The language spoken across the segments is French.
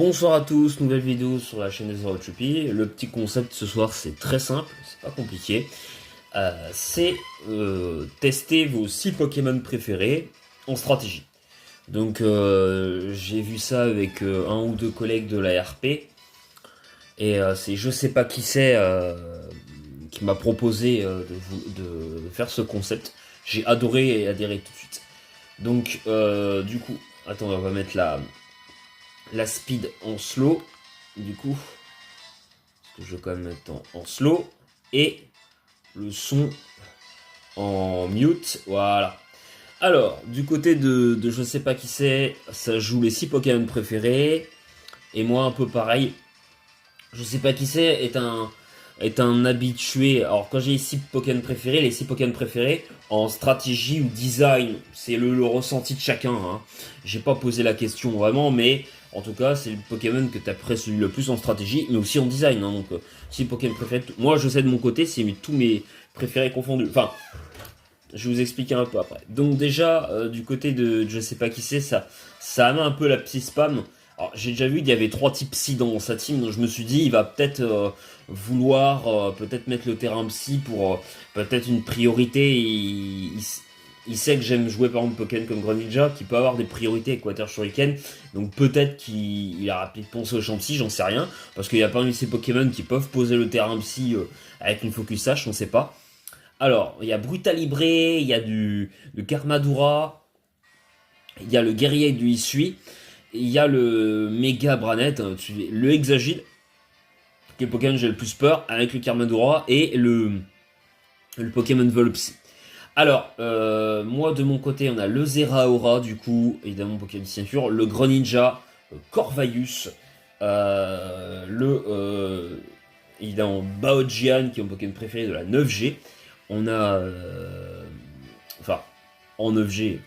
Bonsoir à tous, nouvelle vidéo sur la chaîne de Zero Chupi. Le petit concept ce soir c'est très simple, c'est pas compliqué. C'est tester vos 6 Pokémon préférés en stratégie. Donc j'ai vu ça avec un ou deux collègues de la RP. Et c'est je sais pas qui c'est qui m'a proposé de faire ce concept. J'ai adoré et adhéré tout de suite. Donc du coup, attends, on va mettre la speed en slow, du coup, parce que je vais quand même mettre en slow, et le son en mute, voilà. Alors, du côté de je sais pas qui c'est, ça joue les 6 Pokémon préférés, et moi un peu pareil, je sais pas qui c'est, est un habitué. Alors quand j'ai les 6 Pokémon préférés, les 6 Pokémon préférés, en stratégie ou design, c'est le ressenti de chacun, hein. J'ai pas posé la question vraiment, mais en tout cas, c'est le Pokémon que t'apprécies le plus en stratégie, mais aussi en design, hein. Donc, si Pokémon préféré, moi je sais de mon côté, c'est tous mes préférés confondus. Enfin, je vais vous expliquer un peu après. Donc déjà, du côté de je sais pas qui c'est, ça amène un peu la psy spam. Alors, j'ai déjà vu qu'il y avait 3 types psy dans sa team, donc je me suis dit, il va peut-être vouloir peut-être mettre le terrain psy pour peut-être une priorité. Il sait que j'aime jouer par exemple Pokémon comme Greninja, qui peut avoir des priorités avec Water Shuriken, donc peut-être qu'il a rapide pensé au champ psy, j'en sais rien, parce qu'il y a parmi ces Pokémon qui peuvent poser le terrain psy avec une Focus Sash, on sait pas. Alors, il y a Brutalibre, il y a le Karmadura, il y a le guerrier du Hisui, il y a le Méga Branet, le Exagile, qui est le Pokémon que j'ai le plus peur, avec le Karmadura, et le Pokémon Volpsy. Alors, moi de mon côté, on a le Zeraora, du coup, évidemment Pokémon signature, le Greninja, Corvaius, évidemment Baojian, qui est mon Pokémon préféré de la 9G. On a, enfin, en 9G,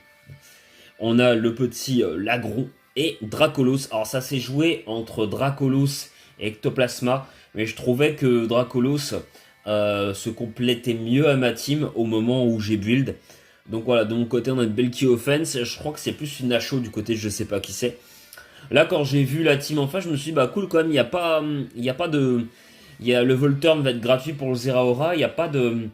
on a le petit Lagron et Dracolos. Alors ça s'est joué entre Dracolos et Ectoplasma, mais je trouvais que Dracolos se complétait mieux à ma team au moment où j'ai build. Donc voilà, de mon côté on a une Belky Offense, je crois que c'est plus une Nacho du côté de je sais pas qui c'est. Là quand j'ai vu la team en face, je me suis dit bah cool quand même, il y a pas de... le Volturn va être gratuit pour le Zeraora, il n'y a pas de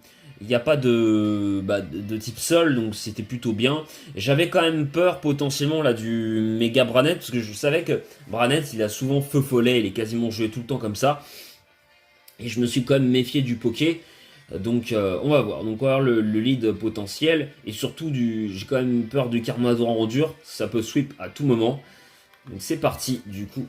type sol, donc c'était plutôt bien. J'avais quand même peur potentiellement là du méga Branet, parce que je savais que Branet il a souvent feu follet, il est quasiment joué tout le temps comme ça. Et je me suis quand même méfié du Poké. Donc on va voir. Donc on va voir le lead potentiel. Et surtout j'ai quand même peur du Karmador en dur. Ça peut sweep à tout moment. Donc c'est parti du coup.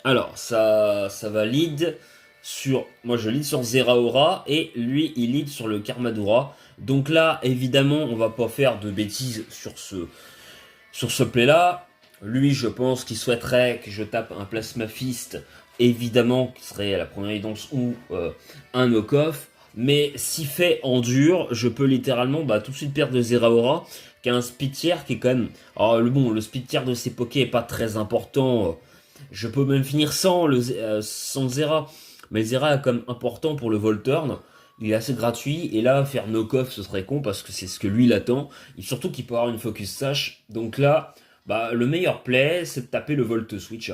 Alors ça va lead sur... Moi je lead sur Zeraora. Et lui il lead sur le Karmadora. Donc là évidemment on va pas faire de bêtises sur ce play là. Lui je pense qu'il souhaiterait que je tape un Plasma Fist. Évidemment, qui serait la première évidence ou un knock-off. Mais si fait en dur, je peux littéralement tout de suite perdre de Zeraora, qui a un speed tier qui est quand même... Alors le speed tier de ces pokés est pas très important. Je peux même finir sans Zera. Mais Zera est quand même important pour le Volturn. Il est assez gratuit. Et là, faire knock-off, ce serait con parce que c'est ce que lui il attend. Et surtout qu'il peut avoir une Focus Sash. Donc là, le meilleur play, c'est de taper le Volt Switch.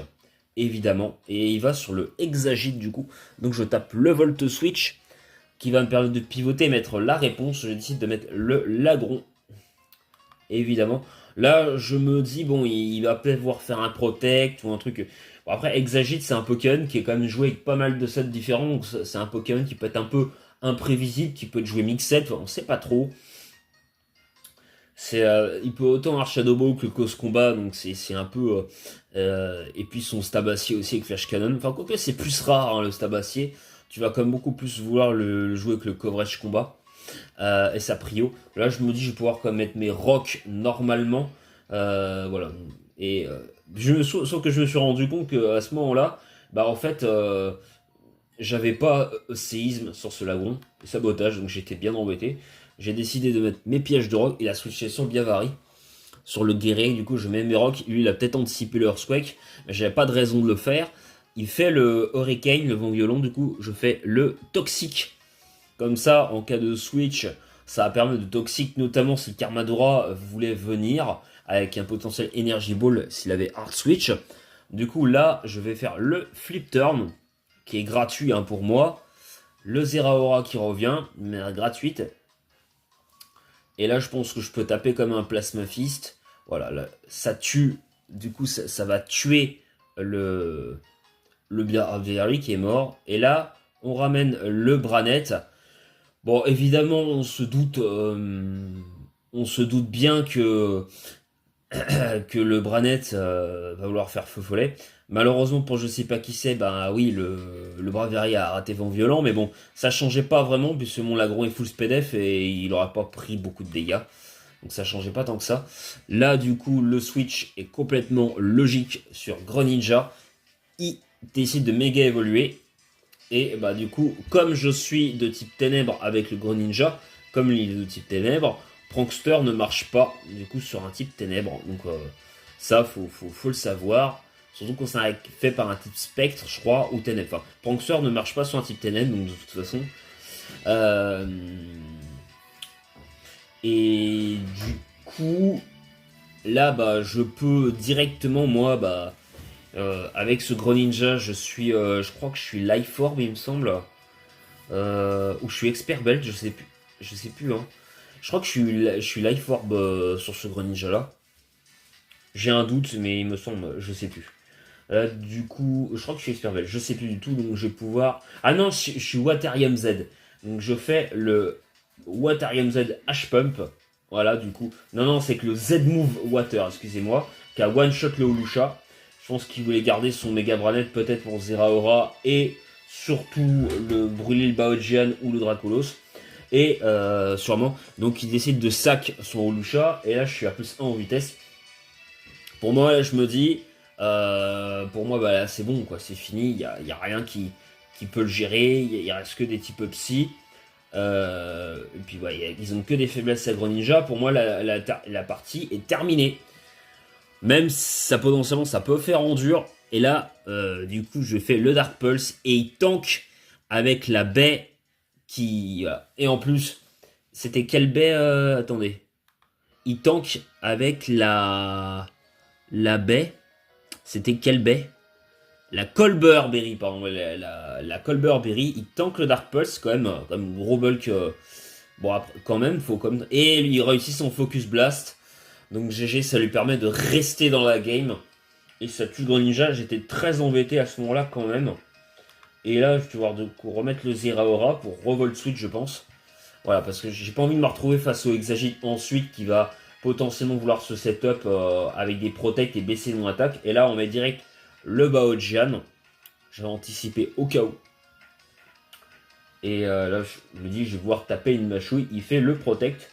Évidemment, et il va sur le Exagite du coup, donc je tape le Volt Switch, qui va me permettre de pivoter et mettre la réponse, je décide de mettre le Lagron, évidemment, là je me dis, bon, il va peut-être voir faire un Protect, ou un truc, bon, après Exagite c'est un Pokémon qui est quand même joué avec pas mal de sets différents, donc c'est un Pokémon qui peut être un peu imprévisible, qui peut être joué mix-set, on sait pas trop. Il peut autant avoir Shadow Ball que Cause Combat, donc c'est un peu... et puis son Stabacier aussi avec Flash Cannon. Enfin, quoique c'est plus rare, hein, le Stabacier. Tu vas quand même beaucoup plus vouloir le jouer avec le Coverage Combat. Et sa prio. Là, je me dis, je vais pouvoir quand même mettre mes rocks normalement. Voilà. Et sauf que je me suis rendu compte qu'à ce moment-là, en fait, j'avais pas séisme sur ce lagon, sabotage, donc j'étais bien embêté. J'ai décidé de mettre mes pièges de rock. Il a switché sur le Gavari, sur le guerrier. Du coup, je mets mes rocks. Lui, il a peut-être anticipé le Earthquake, mais j'avais pas de raison de le faire. Il fait le Hurricane, le vent violent. Du coup, je fais le Toxic. Comme ça, en cas de switch, ça va permettre de Toxic, notamment si Karmadora voulait venir avec un potentiel Energy Ball s'il avait Hard Switch. Du coup, là, je vais faire le flip turn, qui est gratuit hein, pour moi. Le Zeraora qui revient, de manière gratuite. Et là, je pense que je peux taper comme un Plasma Fist. Voilà, là, ça tue. Du coup, ça va tuer le Braviary qui est mort. Et là, on ramène le Branette. Bon, évidemment, on se doute bien que que le Branette va vouloir faire feu follet. Malheureusement pour je sais pas qui c'est, bah oui, le Braviary a raté vent violent, mais bon, ça changeait pas vraiment, puisque mon Lagron est full SPDF et il aura pas pris beaucoup de dégâts. Donc ça changeait pas tant que ça. Là, du coup, le switch est complètement logique sur Greninja. Il décide de méga évoluer. Et bah du coup, comme je suis de type ténèbres avec le Greninja, comme il est de type ténèbres, Prankster ne marche pas du coup sur un type ténèbres. Donc ça, faut le savoir. Surtout quand c'est fait par un type spectre, je crois, ou ténèbres. Enfin, Prankster ne marche pas sur un type ténèbres, donc de toute façon. Euh, Et du coup, là, bah, je peux directement, moi, bah, avec ce Greninja, je crois que je suis Life Orb, il me semble, ou je suis Expert Belt, je sais plus, hein. Je crois que je suis Life Orb sur ce Greninja là. J'ai un doute, mais il me semble, je sais plus. Du coup, je crois que je suis Expert Belt, je sais plus du tout, donc je vais pouvoir. Ah non, je suis Waterium Z, donc je fais le Waterium Z H-Pump. Voilà, du coup. Non, non, c'est que le Z-Move Water, excusez-moi, qui a one-shot le Hawlucha. Je pense qu'il voulait garder son Mega Branette peut-être pour Zeraora et surtout le brûler le Baojian ou le Dracolos. Et sûrement, donc il décide de sac son Hawlucha. Et là, je suis à plus 1 en vitesse. Pour moi, là, je me dis, pour moi, bah, là, c'est bon, quoi, c'est fini. Il y a rien qui peut le gérer. Il reste que des types psy. Et puis ouais, ils ont que des faiblesses à Greninja. Pour moi, la partie est terminée. Même si ça potentiellement ça peut faire en dur. Et là, du coup, je fais le Dark Pulse et il tank avec la baie qui. Et en plus, c'était quelle baie attendez. Il tank avec la baie. C'était quelle baie? La Colbur Berry, pardon, la Colbur Berry, il tank le Dark Pulse, quand même gros bulk. Bon, après, quand même, faut comme. Et il réussit son Focus Blast. Donc GG, ça lui permet de rester dans la game. Et ça tue Greninja, j'étais très embêté à ce moment-là quand même. Et là, je vais devoir remettre le Zeraora pour Revolt Switch, je pense. Voilà, parce que j'ai pas envie de me retrouver face au Exagite ensuite qui va potentiellement vouloir se setup avec des protects et baisser mon attaque. Et là, on met direct le Baojian. J'ai anticipé au cas où. Et là, je me dis, je vais pouvoir taper une mâchouille. Il fait le protect.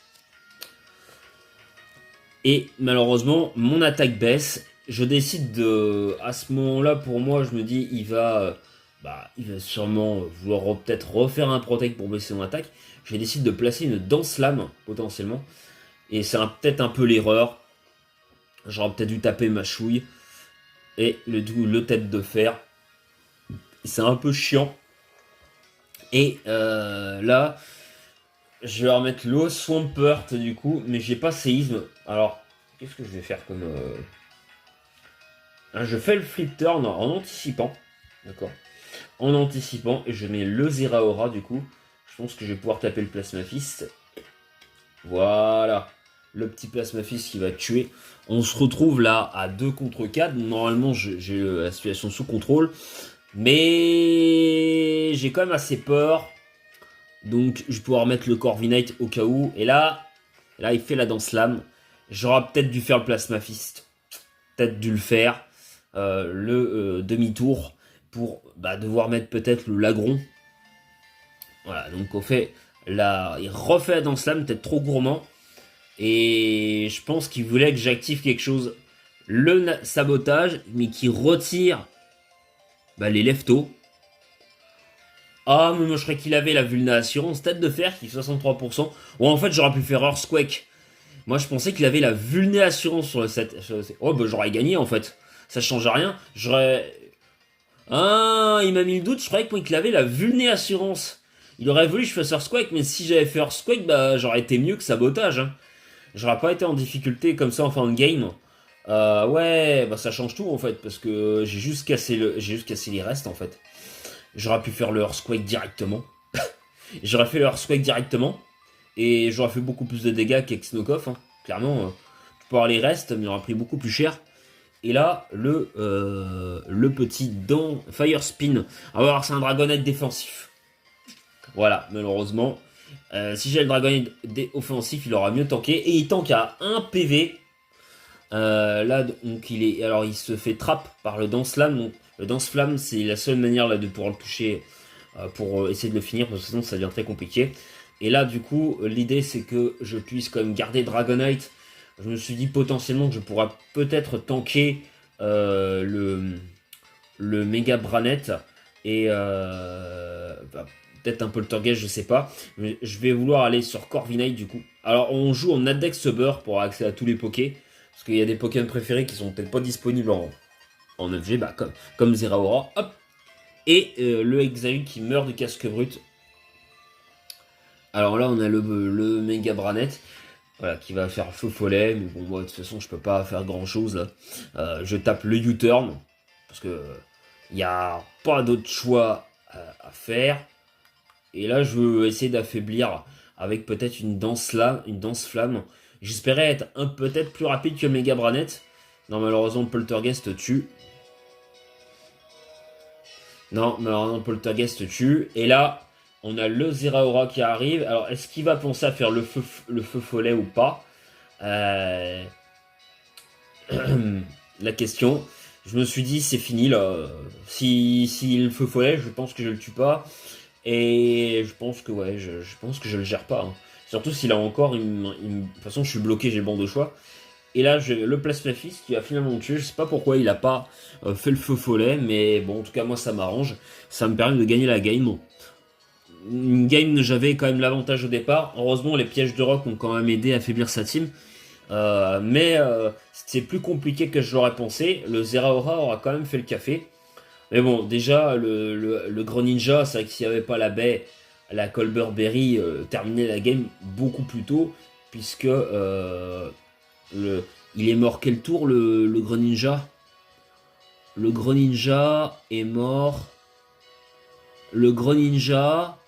Et malheureusement, mon attaque baisse. Je décide de... À ce moment-là, pour moi, je me dis, il va sûrement vouloir peut-être refaire un protect pour baisser mon attaque. Je décide de placer une Danse Lame, potentiellement. Et c'est peut-être un peu l'erreur. J'aurais peut-être dû taper ma chouille. Et le tête de fer. C'est un peu chiant. Et là, je vais remettre l'eau Swampert du coup. Mais j'ai pas séisme. Alors, qu'est-ce que je vais faire comme... Je fais le flip turn en anticipant. D'accord. En anticipant. Et je mets le Zeraora du coup. Je pense que je vais pouvoir taper le Plasma Fist. Voilà. Le petit Plasma Fist qui va tuer. On se retrouve là à 2 contre 4. Normalement, j'ai la situation sous contrôle. Mais j'ai quand même assez peur. Donc, je vais pouvoir mettre le Corviknight au cas où. Et là il fait la Danse Lame. J'aurais peut-être dû faire le Plasma Fist. Peut-être dû le faire. Demi-tour. Pour devoir mettre peut-être le Lagron. Voilà, donc on fait il refait la Danse Lame, peut-être trop gourmand. Et je pense qu'il voulait que j'active quelque chose. Le sabotage, mais qui retire les leftos. Ah, mais moi je croyais qu'il avait la Vulna Assurance, tête de fer qui est 63%. Ou en fait j'aurais pu faire Earthquake. Moi je pensais qu'il avait la Vulna Assurance sur le set. Oh bah j'aurais gagné en fait. Ça change rien. Ah, il m'a mis le doute, je croyais qu'il avait la Vulna Assurance. Il aurait voulu que je fasse Earthquake, mais si j'avais fait Earthquake, j'aurais été mieux que Sabotage. Hein. J'aurais pas été en difficulté comme ça en fin de game. Ouais, bah ça change tout en fait, parce que j'ai juste cassé les restes en fait. J'aurais pu faire le Earthquake directement. J'aurais fait le Earthquake directement, et j'aurais fait beaucoup plus de dégâts qu'avec Snowcoff, hein. Clairement, tu peux avoir les restes, mais il aurait pris beaucoup plus cher. Et là, le petit dent Fire Spin. Alors, c'est un Dragonite défensif. Voilà, malheureusement. Si j'ai le Dragonite offensif, il aura mieux tanké. Et il tank à 1 PV. Là, donc, alors, il se fait trap par le Danse Flamme. Donc, le Danse Flamme, c'est la seule manière là, de pouvoir le toucher pour essayer de le finir, parce que sinon, ça devient très compliqué. Et là, du coup, l'idée, c'est que je puisse quand même garder Dragonite. Je me suis dit potentiellement que je pourrais peut-être tanker le Mega Branet et bah, peut-être un Poltergeist, je sais pas. Mais je vais vouloir aller sur Corviknight du coup. Alors on joue en Adex Subber pour avoir accès à tous les Pokés. Parce qu'il y a des Pokémon préférés qui sont peut-être pas disponibles en 9G, bah, comme Zeraora. Hop. Et le Exail qui meurt du casque brut. Alors là on a le Mega Branet. Voilà, qui va faire feu follet, mais bon, moi, de toute façon, je peux pas faire grand chose là. Je tape le U-turn, parce que il n'y a pas d'autre choix à faire. Et là, je veux essayer d'affaiblir avec peut-être une danse là, une danse flamme. J'espérais être peut-être plus rapide que le Mega Branet. Non, malheureusement, le Poltergeist tue. Non, malheureusement, le Poltergeist tue. Et là, on a le Zeraora qui arrive. Alors, est-ce qu'il va penser à faire le feu follet ou pas? Euh, La question. Je me suis dit, c'est fini là. Si le feu follet, je pense que je le tue pas. Et je pense que ouais, je pense que je le gère pas, hein. Surtout s'il a encore de toute façon, je suis bloqué, j'ai le banc de choix. Et là, j'ai le Plasma Fist qui a finalement me tué. Je sais pas pourquoi il a pas fait le feu follet, mais bon, en tout cas, moi, ça m'arrange. Ça me permet de gagner la game. Une game, j'avais quand même l'avantage au départ. Heureusement, les pièges de rock ont quand même aidé à affaiblir sa team. Mais c'est plus compliqué que je l'aurais pensé. Le Zeraora aura quand même fait le café. Mais bon, déjà, le Greninja, c'est vrai que s'il n'y avait pas la baie, la Colbert Berry terminait la game beaucoup plus tôt, puisque il est mort quel tour, le Greninja? Le Greninja est mort. Le Greninja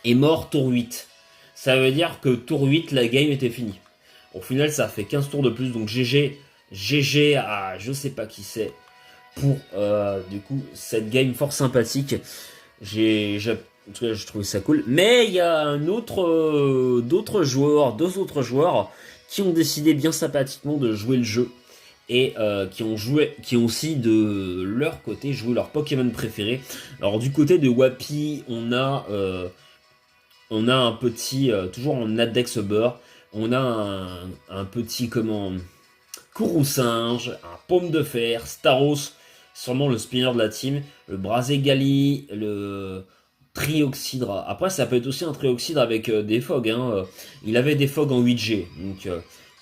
est mort tour 8. Ça veut dire que tour 8, la game était finie. Au final, ça a fait 15 tours de plus, donc GG à je sais pas qui c'est pour du coup cette game fort sympathique. En tout cas, je trouve ça cool. Mais il y a deux autres joueurs qui ont décidé bien sympathiquement de jouer le jeu et qui ont aussi de leur côté joué leur Pokémon préféré. Alors du côté de Wapi, on a un petit, toujours en Adex Beurre, on a un petit, comment, Kourou-singe, un Paume de Fer, Staros, sûrement le spinner de la team, le Brazegali, le Trioxydre. Après, ça peut être aussi un Trioxydre avec des fogs, hein. Il avait des fogs en 8G, donc,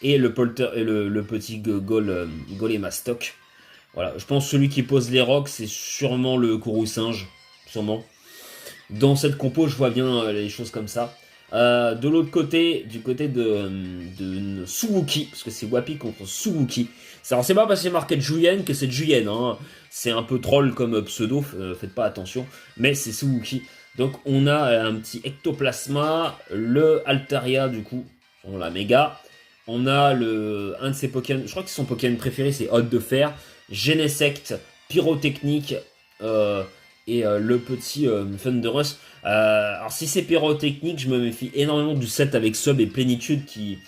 et le Polter et le petit Golemastoc. Voilà, je pense que celui qui pose les rocks, c'est sûrement le Kourou-singe, sûrement. Dans cette compo, je vois bien les choses comme ça. De l'autre côté, du côté de Suwuki, parce que c'est Wapi contre Suwuki. Alors c'est pas parce que c'est marqué Juyen que c'est Juyen, hein. C'est un peu troll comme pseudo, faites pas attention. Mais c'est Suwuki. Donc on a un petit Ectoplasma, le Altaria du coup, on la méga. On a un de ses Pokémon, je crois que son Pokémon préféré c'est Hôte de Fer, Genesect, Pyrotechnique, et le petit Thunderous. Alors si c'est pyrotechnique, je me méfie énormément du set avec Sub et Plénitude qui,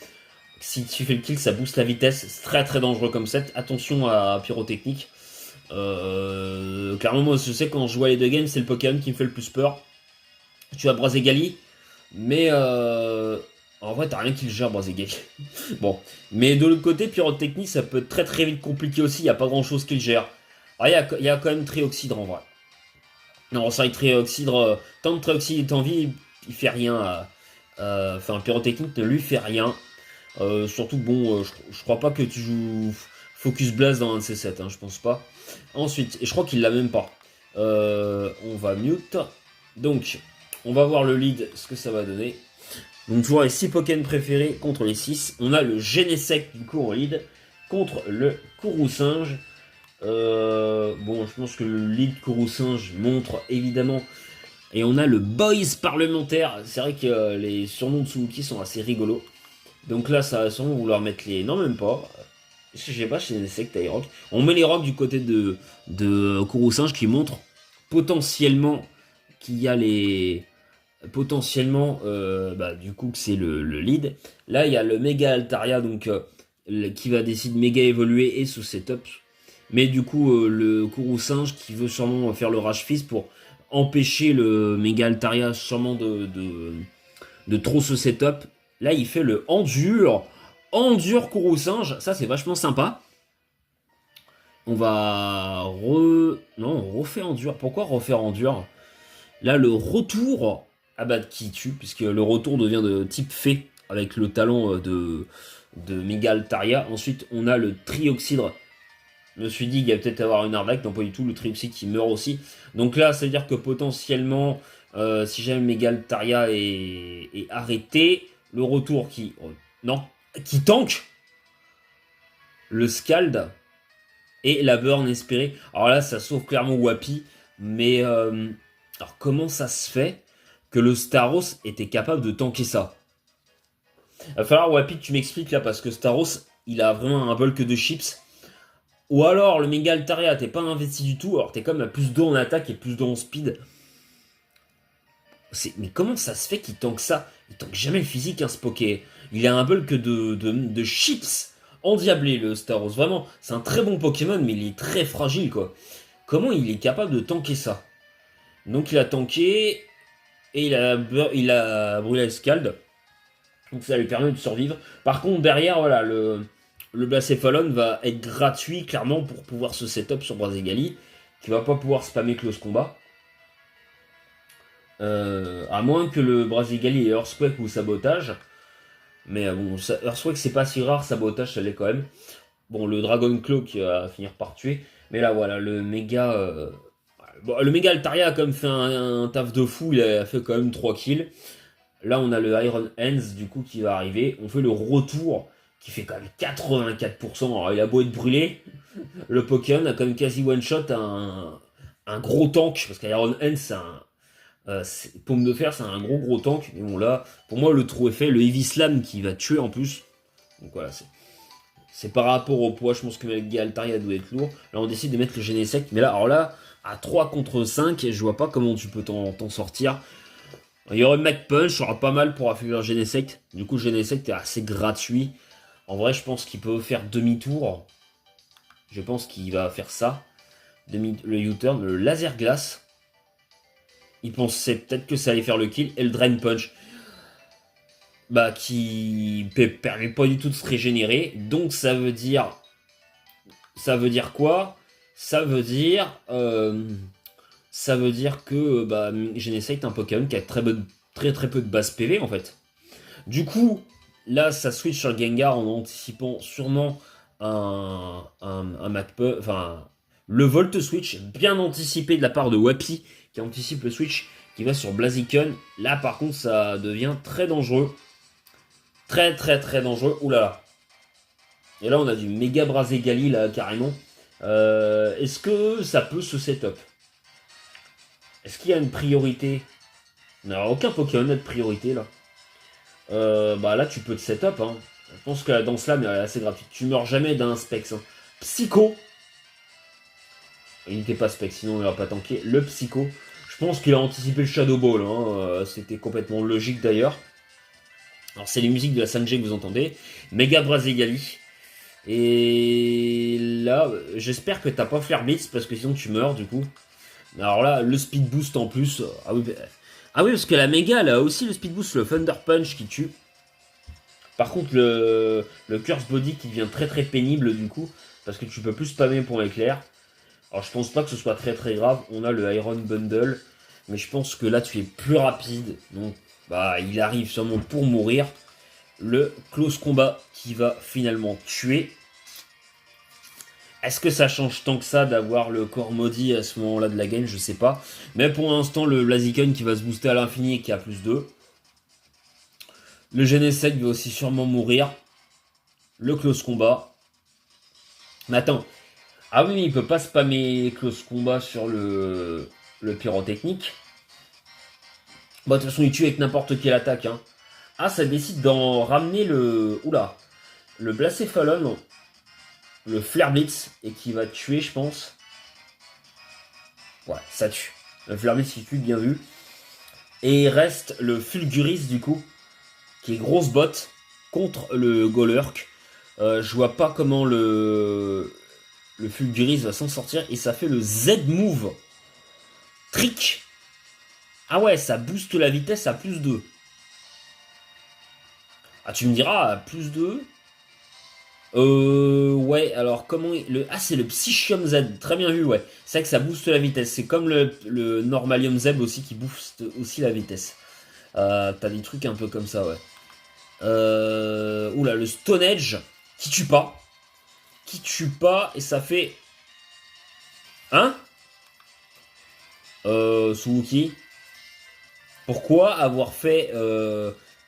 si tu fais le kill, ça booste la vitesse. C'est très très dangereux comme set. Attention à pyrotechnique. Clairement, moi je sais quand je joue à les deux games, c'est le Pokémon qui me fait le plus peur. Tu as Brazegali, mais en vrai t'as rien qui le gère Brazegali. Bon, mais de l'autre côté, pyrotechnique ça peut être très très vite compliqué aussi, il n'y a pas grand chose qui le gère. Alors il y a quand même Trioxydre en vrai. Non, c'est vrai que Trioxydre, tant que Trioxydre est en vie, il fait rien. Enfin, Pyrotechnique ne lui fait rien. Surtout, bon, je crois pas que tu joues Focus Blast dans un de ces sets, hein, je pense pas. Ensuite, et je crois qu'il l'a même pas. On va mute. Donc, on va voir le lead, ce que ça va donner. Donc toujours les 6 Pokémon préférés contre les 6. On a le Genesect du coup en lead contre le Kourou-Singe. Bon, je pense que le lead Kourou-Singe montre évidemment. Et on a le Boys parlementaire. C'est vrai que les surnoms de Tsuki sont assez rigolos. Donc là, ça va sûrement vouloir mettre les... Non, même pas. Je sais pas, chez Genesect, t'as les rocks. On met les rocks du côté de Kourou-Singe qui montre potentiellement qu'il y a les... Potentiellement, du coup, que c'est le lead. Là, il y a le Méga Altaria, donc, qui va décider de méga évoluer et sous setup. Mais du coup, le Kourou-Singe qui veut sûrement faire le Rage Fist pour empêcher le Méga Altaria sûrement de trop se setup. Là, il fait le Endure. Endure Kourou-Singe, ça c'est vachement sympa. On va Non, on refait Endure. Pourquoi refaire Endure? Là, le retour qui tue, puisque le retour devient de type fée, avec le talent de Méga Altaria. Ensuite, on a le Trioxydre. Je me suis dit qu'il y a peut-être avoir une arnaque, non pas du tout, le Trioxydre qui meurt aussi. Donc là, ça veut dire que potentiellement, si jamais Méga Altaria est arrêté, le retour qui tank le Scald et la burn espérée. Alors là, ça sauve clairement Wapi, mais alors comment ça se fait que le Staros était capable de tanker ça? Il va falloir, Wapi, que tu m'expliques là, parce que Staros, il a vraiment un bulk de chips. Ou alors, le Méga Altaria, t'es pas investi du tout, alors t'es comme à plus 2 en attaque et plus 2 en speed. Mais comment ça se fait qu'il tank ça? Il tank jamais le physique, hein, ce Poké. Il a un bulk de chips endiablé, le Staros. Vraiment, c'est un très bon Pokémon, mais il est très fragile, quoi. Comment il est capable de tanker ça? Donc il a tanké, et il a brûlé le Scald. Donc ça lui permet de survivre. Par contre, derrière, voilà, le Blacéphalon va être gratuit, clairement, pour pouvoir se setup sur Brazegali, qui va pas pouvoir spammer Close Combat. À moins que le Brazegali ait Earthquake ou Sabotage. Mais bon, Earthquake c'est pas si rare, Sabotage ça l'est quand même. Bon, le Dragon Claw qui va finir par tuer. Mais là voilà, le méga... le méga Altaria a quand même fait un taf de fou, il a fait quand même 3 kills. Là on a le Iron Hands du coup qui va arriver. On fait le retour qui fait quand même 84%. Alors il a beau être brûlé, le Pokémon a quand même quasi one-shot un gros tank. Parce qu'Iron Hands c'est un... Paume de fer, c'est un gros tank. Mais bon, là, pour moi, le trou est fait. Le Heavy Slam qui va tuer en plus. Donc voilà, c'est par rapport au poids. Je pense que Méga Altaria doit être lourd. Là, on décide de mettre le Genesect. Mais là, alors là, à 3 contre 5, je vois pas comment tu peux t'en sortir. Il y aurait Mac Punch, ça aura pas mal pour affaiblir Genesect. Du coup, Genesect est assez gratuit. En vrai, je pense qu'il peut faire demi-tour. Je pense qu'il va faire ça. Le U-turn, le Laser Glace. Il pensait peut-être que ça allait faire le kill. Et le Drain Punch. Qui permet pas du tout de se régénérer. Donc ça veut dire... Ça veut dire quoi? Ça veut dire... ça veut dire que Genesect est un Pokémon qui a très peu de base PV en fait. Du coup, là ça switch sur le Gengar en anticipant sûrement un le Volt Switch bien anticipé de la part de Wapi qui anticipe le switch qui va sur Blaziken. Là par contre ça devient très dangereux. Très dangereux. Oulala. Et là on a du méga Brazegali là carrément. Est-ce que ça peut se setup? Est-ce qu'il y a une priorité? Non, aucun Pokémon n'a de priorité là. Là tu peux te setup. Hein. Je pense que la danse là mais elle est assez gratuite. Tu meurs jamais d'un Specs. Hein. Psycho. Il n'était pas Specs, sinon il n'aurait pas tanké. Le Psycho. Je pense qu'il a anticipé le Shadow Ball. Hein. C'était complètement logique d'ailleurs. Alors c'est les musiques de la Sanjay que vous entendez. Méga Brazegali. Et là, j'espère que t'as pas Flare Blitz parce que sinon tu meurs du coup. Alors là, le Speed Boost en plus. Ah oui, parce que la méga, elle a aussi le Speed Boost, le Thunder Punch qui tue. Par contre, le Curse Body qui devient très pénible du coup. Parce que tu peux plus spammer pour l'éclair. Alors je pense pas que ce soit très grave. On a le Iron Bundle. Mais je pense que là tu es plus rapide. Donc il arrive sûrement pour mourir. Le Close Combat qui va finalement tuer. Est-ce que ça change tant que ça d'avoir le corps maudit à ce moment-là de la game? Je sais pas. Mais pour l'instant, le Blaziken qui va se booster à l'infini et qui a plus 2. Le Genesect va aussi sûrement mourir. Le close combat. Mais attends. Ah oui, il peut pas spammer close combat sur le pyrotechnique. Bon, de toute façon, il tue avec n'importe quelle attaque. Hein. Ah, ça décide d'en ramener le... Oula. Le Blacéphalon. Le Flare Blitz. Et qui va tuer, je pense. Ouais, ça tue. Le Flare Blitz qui tue, bien vu. Et il reste le Fulguris, du coup. Qui est grosse botte. Contre le Golurk. Je vois pas comment le Fulguris va s'en sortir. Et ça fait le Z-Move. Trick. Ah ouais, ça booste la vitesse à plus 2. Ah, tu me diras, à plus 2. Ouais, alors comment... Ah, c'est le Psychium Z. Très bien vu, ouais. C'est vrai que ça booste la vitesse. C'est comme le Normalium Z aussi qui booste aussi la vitesse. T'as des trucs un peu comme ça, ouais. Oula, le Stone Edge qui tue pas. Qui tue pas et ça fait... Hein Suwuki. Pourquoi avoir fait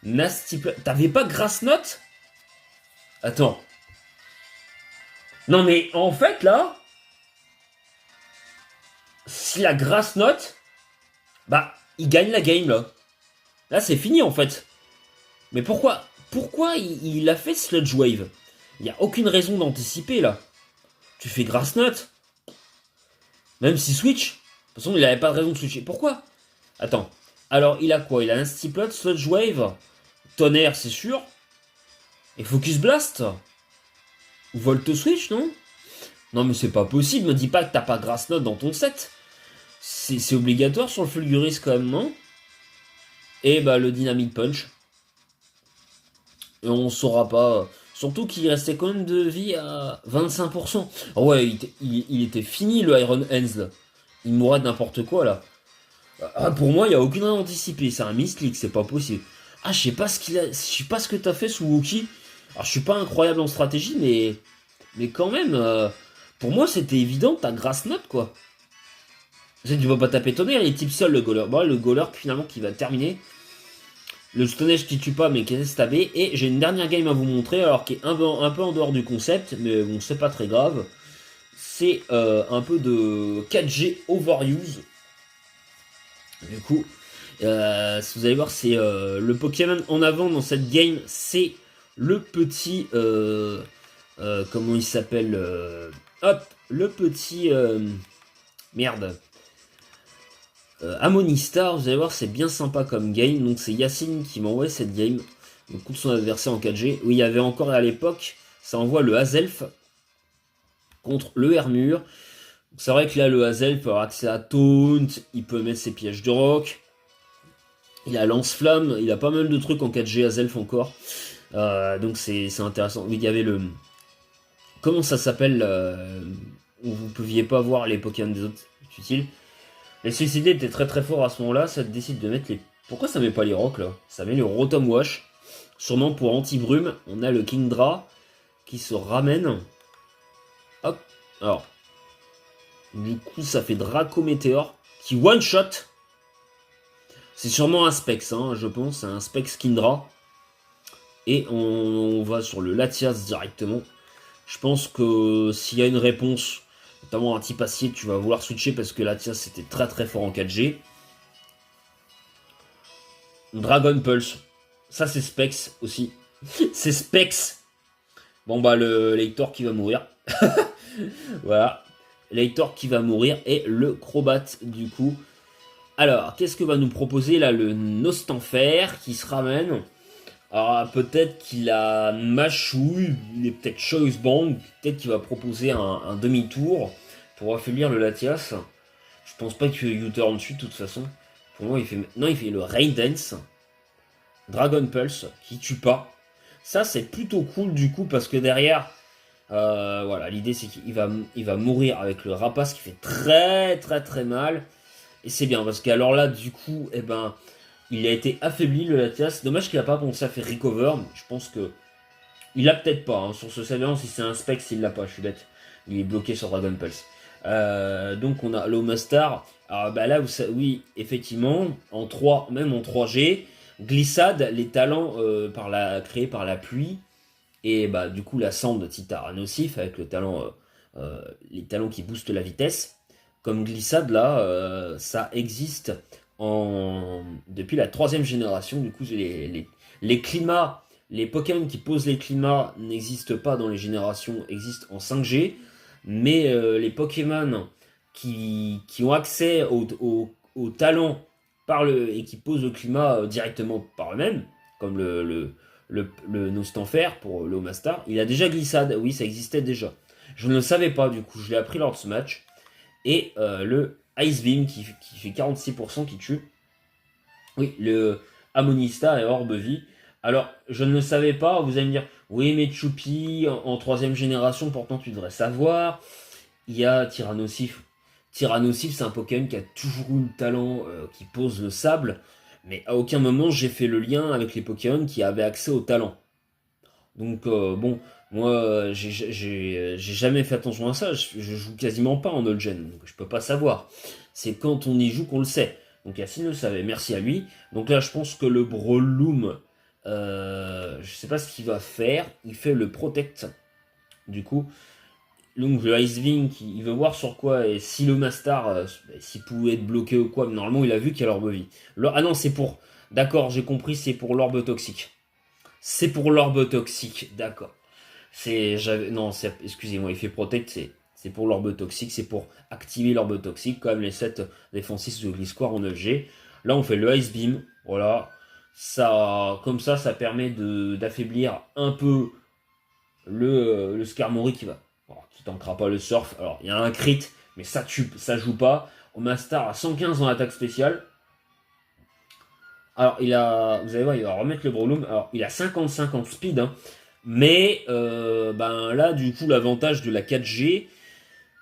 Nasty... T'avais pas Grass Note? Attends. Non mais en fait là, si la Grass Note, bah il gagne la game là. Là c'est fini en fait. Mais pourquoi il a fait Sludge Wave? Il n'y a aucune raison d'anticiper là. Tu fais Grass Note. Même si Switch. De toute façon il n'avait pas de raison de switcher. Pourquoi? Attends. Alors il a quoi? Il a un Stiplot, Sludge Wave, Tonnerre c'est sûr. Et Focus Blast. Ou Volt Switch, non? Non mais c'est pas possible, me dis pas que t'as pas Grass Note dans ton set. C'est obligatoire sur le Fulguris quand même, non? Et bah le Dynamic Punch. Et on saura pas. Surtout qu'il restait quand même de vie à 25%. Oh ouais, il était fini le Iron Hands là. Il mourra de n'importe quoi là. Ah, pour moi, il n'y a aucune raison d'anticiper. C'est un misclick, c'est pas possible. Ah, je sais pas ce qu'il a. Je sais pas ce que t'as fait sous Wookie. Alors je suis pas incroyable en stratégie, mais quand même. Pour moi, c'était évident, t'as Grass Note quoi. Tu vas pas taper tonnerre, il est type seul le Golurk. Bon, le Golurk finalement qui va terminer. Le Stone Edge qui tue pas mais qui est stabé. Et j'ai une dernière game à vous montrer, alors qui est un peu en dehors du concept, mais bon, c'est pas très grave. C'est un peu de 4G overuse. Du coup, si vous allez voir, c'est le Pokémon en avant dans cette game, c'est le petit... comment il s'appelle hop, le petit... merde. Amonistar, vous allez voir, c'est bien sympa comme game. Donc c'est Yacine qui m'a envoyé cette game. Donc contre son adversaire en 4G. Oui, il y avait encore à l'époque, ça envoie le Hazelf contre le Hermure. C'est vrai que là, le Hazelf peut avoir accès à Taunt, il peut mettre ses pièges de rock. Il a lance-flamme, il a pas mal de trucs en 4G Hazelf encore. Donc c'est intéressant. Oui, il y avait le... Comment ça s'appelle où vous pouviez pas voir les Pokémon des autres utiles. Les suicidés étaient très très forts à ce moment-là, ça décide de mettre les... Pourquoi ça met pas les rocs là? Ça met le Rotom Wash. Sûrement pour anti-brume. On a le Kingdra qui se ramène. Hop. Alors. Du coup ça fait Draco Meteor qui one-shot. C'est sûrement un Specs, hein, je pense. C'est un Specs Kingdra. Et on va sur le Latias directement. Je pense que s'il y a une réponse... Notamment un type acier, tu vas vouloir switcher parce que Latias c'était très très fort en 4G. Dragon Pulse. Ça c'est Specs aussi. C'est Specs. Bon bah le Lector qui va mourir. Voilà. Lector qui va mourir et le Crobat du coup. Alors, qu'est-ce que va nous proposer là le Nostanfer qui se ramène? Alors peut-être qu'il a Machouille, il est peut-être Choice Bang, peut-être qu'il va proposer un demi-tour pour affaiblir le Latias. Je pense pas qu'il fait U-turn dessus de toute façon. Pour moi il fait... Non, il fait le Rain Dance. Dragon Pulse qui tue pas. Ça c'est plutôt cool du coup parce que derrière... voilà, l'idée c'est qu'il va mourir avec le Rapace qui fait très très très mal. Et c'est bien parce qu'alors là du coup, eh ben... Il a été affaibli le Latias. Dommage qu'il n'a pas pensé à faire recover. Je pense que. Il l'a peut-être pas. Hein. Sur ce serveur, si c'est un spec, s'il l'a pas, je suis bête. Il est bloqué sur Dragon Pulse. Donc on a Lomastar. Alors bah là, oui, effectivement, en 3, même en 3G, Glissade, les talents créés par la pluie, et bah du coup la cendre de Titara nocif avec les talents qui boostent la vitesse. Comme glissade là, ça existe depuis la troisième génération. Du coup, les climats, les Pokémon qui posent les climats n'existent pas dans les générations, existent en 5G. Mais les Pokémon qui ont accès au talent et qui posent le climat directement par eux-mêmes, comme le Nostanfer pour le Omastar, il a déjà glissade. Oui, ça existait déjà. Je ne le savais pas, du coup, je l'ai appris lors de ce match. Et le Ice Beam qui fait 46% qui tue. Oui, le Amonista et Orbe-Vie. Alors, je ne le savais pas, vous allez me dire, oui, mais Choupi, en troisième génération, pourtant tu devrais savoir. Il y a Tyrannosif. Tyrannosif, c'est un Pokémon qui a toujours eu le talent qui pose le sable, mais à aucun moment j'ai fait le lien avec les Pokémon qui avaient accès au talent. Donc bon, moi j'ai jamais fait attention à ça, je joue quasiment pas en old gen, donc je peux pas savoir. C'est quand on y joue qu'on le sait. Donc Yacine le savait, merci à lui. Donc là je pense que le Breloom, je sais pas ce qu'il va faire, il fait le Protect. Du coup, donc le Icewing, il veut voir sur quoi, et si le Mastar, s'il pouvait être bloqué ou quoi, mais normalement il a vu qu'il y a l'orbe vie. Ah non, c'est pour... D'accord, j'ai compris, c'est pour l'orbe toxique. C'est pour l'orbe toxique, d'accord. Non, excusez-moi, il fait protect, c'est pour l'orbe toxique, c'est pour activer l'orbe toxique, comme les 7 défensifs de Gliscor en EG. Là, on fait le Ice Beam, voilà. Comme ça permet d'affaiblir un peu le Skarmory qui tankera pas le Surf. Alors, il y a un crit, mais ça joue pas. Omastar a 115 en attaque spéciale. Alors, vous allez voir, il va remettre le Breloom. Alors, il a 55 en speed, hein. Mais ben là, du coup, l'avantage de la 4G,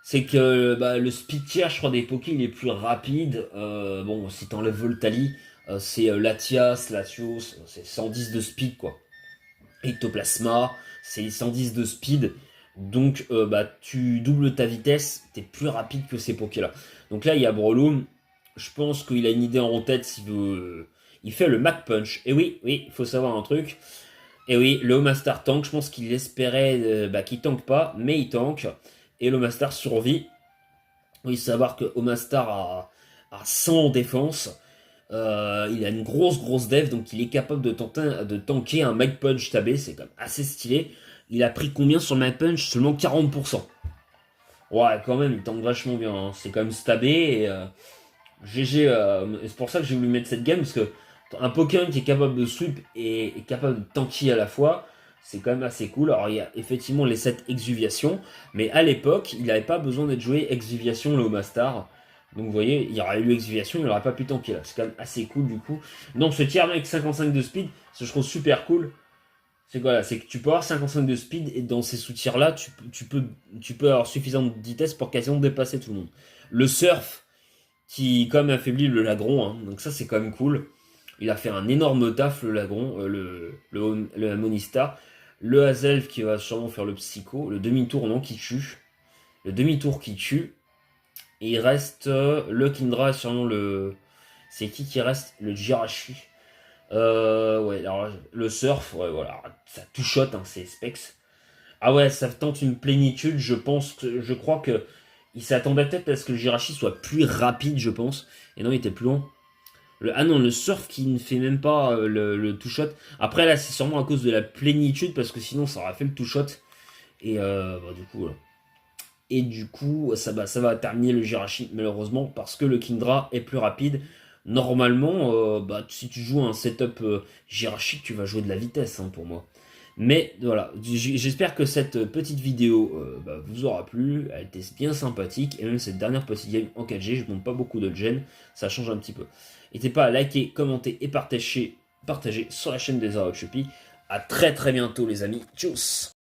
c'est que le speed tier, je crois, des Pokés, il est plus rapide. Bon, si t'enlèves Voltali, c'est Latias, Latios, c'est 110 de speed, quoi. Ectoplasma, c'est 110 de speed. Donc, tu doubles ta vitesse, t'es plus rapide que ces Pokés-là. Donc là, il y a Breloom. Je pense qu'il a une idée en tête s'il veut... Il fait le Mac Punch. Et oui, il faut savoir un truc. Et oui, le Omastar tank, je pense qu'il espérait qu'il tank pas, mais il tank. Et le Omastar survit. Oui, savoir que Omastar a 100 en défense. Il a une grosse def, donc il est capable de tanker un Mike Punch tabé, c'est quand même assez stylé. Il a pris combien sur le Mike Punch? Seulement 40%. Ouais, quand même, il tank vachement bien, hein. C'est quand même stabé, et GG, et c'est pour ça que j'ai voulu mettre cette game, parce que un Pokémon qui est capable de sweep et capable de tanker à la fois, c'est quand même assez cool. Alors il y a effectivement les 7 exuviations, mais à l'époque, il n'avait pas besoin d'être joué exuviation le Omastar. Donc vous voyez, il y aurait eu exuviation, il n'aurait pas pu tanker là. C'est quand même assez cool du coup. Donc ce tiers avec 55 de speed, ce que je trouve super cool, c'est quoi là? C'est que tu peux avoir 55 de speed et dans ces sous-tiers là, tu peux avoir suffisamment de vitesse pour quasiment dépasser tout le monde. Le surf qui quand même affaiblit le Lagron, hein, donc ça c'est quand même cool. Il a fait un énorme taf, le Lagron, le Amonista. Le Hazelf qui va sûrement faire le Psycho. Le demi-tour, non, qui tue. Le demi-tour qui tue. Et il reste le Kindra, sûrement le... C'est qui reste? Le Jirachi. Ouais, alors le Surf, ouais, voilà. Ça two-shot, hein, c'est Specs. Ah ouais, ça tente une plénitude, je crois que... Il s'attendait peut-être à ce que le Jirachi soit plus rapide, je pense. Et non, il était plus long. Ah non, le surf qui ne fait même pas le two-shot. Après là, c'est sûrement à cause de la plénitude, parce que sinon ça aurait fait le two-shot. Et du coup, voilà. Et du coup, ça va terminer le Jirachi, malheureusement, parce que le Kindra est plus rapide. Normalement, si tu joues un setup Jirachi, tu vas jouer de la vitesse, hein, pour moi. Mais voilà, j'espère que cette petite vidéo vous aura plu, elle était bien sympathique, et même cette dernière petite game en 4G, je ne montre pas beaucoup de gen, ça change un petit peu. N'hésitez pas à liker, commenter et partager sur la chaîne des Choupi. À très bientôt les amis, tchuss.